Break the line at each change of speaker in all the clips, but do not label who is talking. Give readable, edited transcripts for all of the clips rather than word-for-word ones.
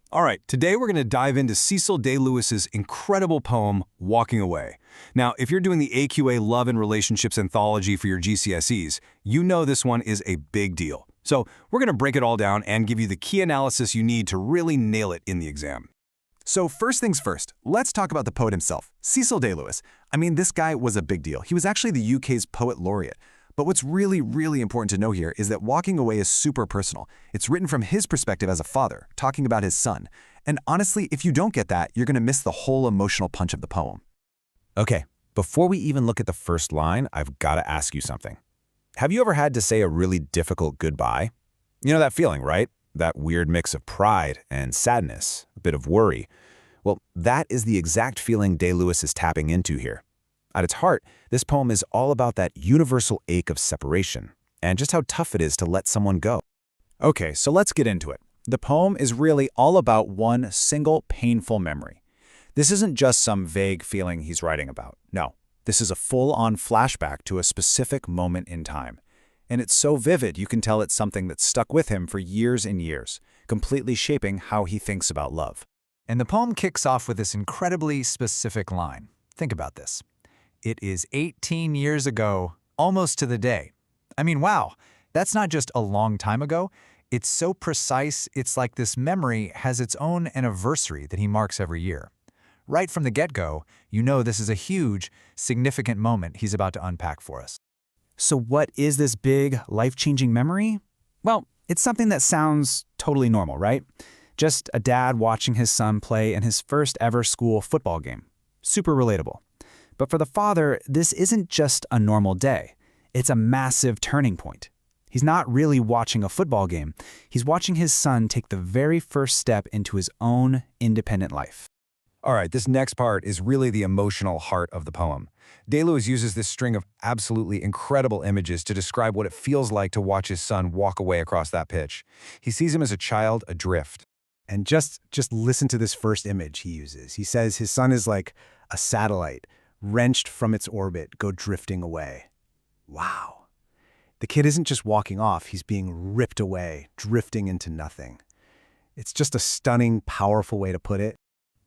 All right, today we're going to dive into Cecil Day Lewis's incredible poem, Walking Away. Now, if you're doing the AQA Love and Relationships Anthology for your GCSEs, you know this one is a big deal. So we're going to break it all down and give you the key analysis you need to really nail it in the exam.
So first things first, let's talk about the poet himself, Cecil Day Lewis. I mean, this guy was a big deal. He was actually the UK's poet laureate. But what's really, really important to know here is that Walking Away is super personal. It's written from his perspective as a father, talking about his son. And honestly, if you don't get that, you're going to miss the whole emotional punch of the poem.
Okay, before we even look at the first line, I've got to ask you something. Have you ever had to say a really difficult goodbye? You know that feeling, right? That weird mix of pride and sadness, a bit of worry. Well, that is the exact feeling Day Lewis is tapping into here. At its heart, this poem is all about that universal ache of separation and just how tough it is to let someone go.
Okay, so let's get into it. The poem is really all about one single painful memory. This isn't just some vague feeling he's writing about. No, this is a full-on flashback to a specific moment in time. And it's so vivid you can tell it's something that stuck with him for years and years, completely shaping how he thinks about love.
And the poem kicks off with this incredibly specific line. Think about this. It is 18 years ago, almost to the day. I mean, wow, that's not just a long time ago. It's so precise, it's like this memory has its own anniversary that he marks every year. Right from the get-go, you know this is a huge, significant moment he's about to unpack for us.
So what is this big, life-changing memory? Well, it's something that sounds totally normal, right? Just a dad watching his son play in his first ever school football game. Super relatable. But for the father, this isn't just a normal day. It's a massive turning point. He's not really watching a football game. He's watching his son take the very first step into his own independent life.
All right, this next part is really the emotional heart of the poem. Day Lewis uses this string of absolutely incredible images to describe what it feels like to watch his son walk away across that pitch. He sees him as a child adrift.
And just listen to this first image he uses. He says his son is like a satellite, wrenched from its orbit, go drifting away. Wow. The kid isn't just walking off, he's being ripped away, drifting into nothing. It's just a stunning, powerful way to put it.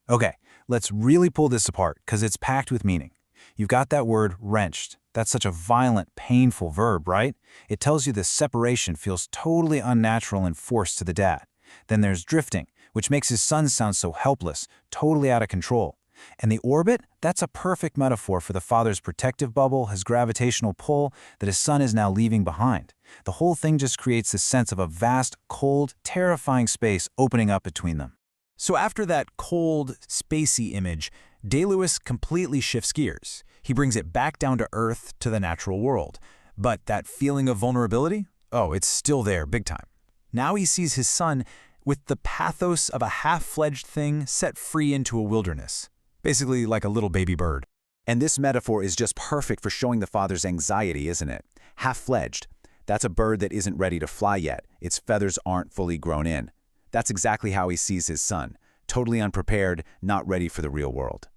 Okay, let's really pull this apart because it's packed with meaning. You've got that word wrenched. That's such a violent, painful verb, right? It tells you this separation feels totally unnatural and forced to the dad. Then there's drifting, which makes his son sound so helpless, totally out of control. And the orbit, that's a perfect metaphor for the father's protective bubble, his gravitational pull that his son is now leaving behind. The whole thing just creates this sense of a vast, cold, terrifying space opening up between them. So after that cold, spacey image, Day Lewis completely shifts gears. He brings it back down to earth, to the natural world. But that feeling of vulnerability? Oh, it's still there, big time. Now he sees his son with the pathos of a half-fledged thing set free into a wilderness. Basically like a little baby bird. And this metaphor is just perfect for showing the father's anxiety, isn't it? Half-fledged. That's a bird that isn't ready to fly yet. Its feathers aren't fully grown in. That's exactly how he sees his son. Totally unprepared, not ready for the real world.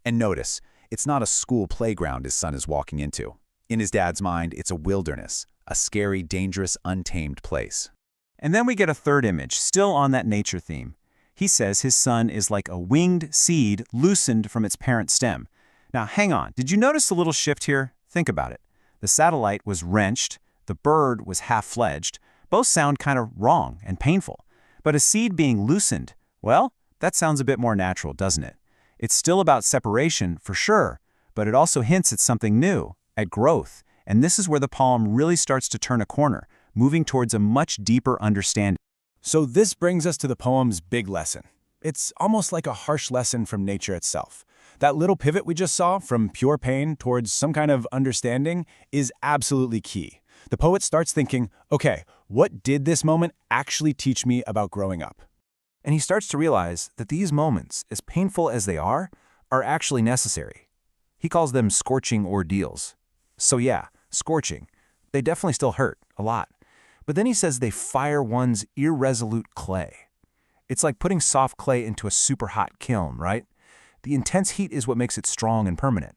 And notice, it's not a school playground his son is walking into. In his dad's mind, it's a wilderness, a scary, dangerous, untamed place. And then we get a third image, still on that nature theme. He says his son is like a winged seed loosened from its parent stem. Now, hang on. Did you notice the little shift here? Think about it. The satellite was wrenched. The bird was half-fledged. Both sound kind of wrong and painful. But a seed being loosened, well, that sounds a bit more natural, doesn't it? It's still about separation, for sure, but it also hints at something new, at growth. And this is where the poem really starts to turn a corner, moving towards a much deeper understanding.
So this brings us to the poem's big lesson. It's almost like a harsh lesson from nature itself. That little pivot we just saw from pure pain towards some kind of understanding is absolutely key. The poet starts thinking, okay, what did this moment actually teach me about growing up?
And he starts to realize that these moments, as painful as they are actually necessary. He calls them scorching ordeals. So yeah, scorching. They definitely still hurt, a lot. But then he says they fire one's irresolute clay. It's like putting soft clay into a super hot kiln, right? The intense heat is what makes it strong and permanent.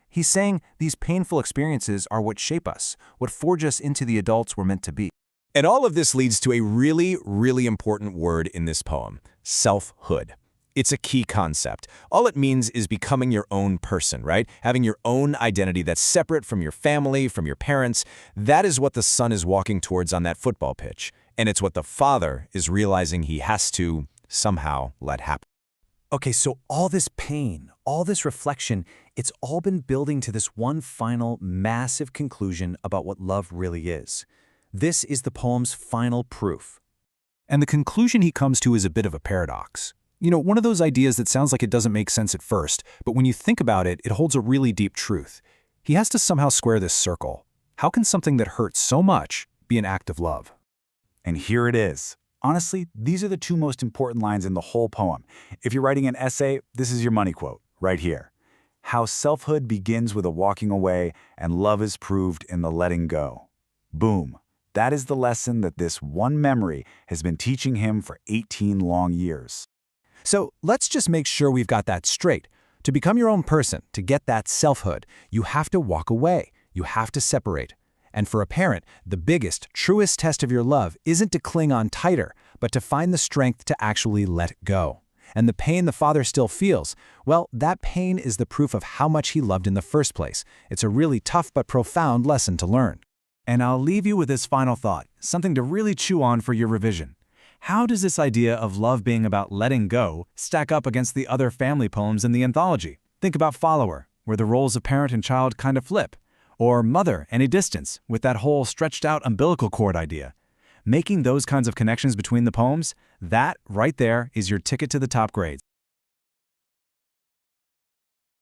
He's saying these painful experiences are what shape us, what forge us into the adults we're meant to be.
And all of this leads to a really, really important word in this poem, selfhood. It's a key concept. All it means is becoming your own person, right? Having your own identity that's separate from your family, from your parents. That is what the son is walking towards on that football pitch. And it's what the father is realizing he has to somehow let happen.
Okay, so all this pain, all this reflection, it's all been building to this one final, massive conclusion about what love really is. This is the poem's final proof.
And the conclusion he comes to is a bit of a paradox. You know, one of those ideas that sounds like it doesn't make sense at first, but when you think about it, it holds a really deep truth. He has to somehow square this circle. How can something that hurts so much be an act of love?
And here it is. Honestly, these are the two most important lines in the whole poem. If you're writing an essay, this is your money quote, right here. How selfhood begins with a walking away and love is proved in the letting go. Boom. That is the lesson that this one memory has been teaching him for 18 long years.
So let's just make sure we've got that straight. To become your own person, to get that selfhood, you have to walk away. You have to separate. And for a parent, the biggest, truest test of your love isn't to cling on tighter, but to find the strength to actually let go. And the pain the father still feels, well, that pain is the proof of how much he loved in the first place. It's a really tough but profound lesson to learn.
And I'll leave you with this final thought, something to really chew on for your revision. How does this idea of love being about letting go stack up against the other family poems in the anthology? Think about Follower, where the roles of parent and child kind of flip. Or Mother, Any Distance, with that whole stretched-out umbilical cord idea. Making those kinds of connections between the poems, that right there is your ticket to the top grades.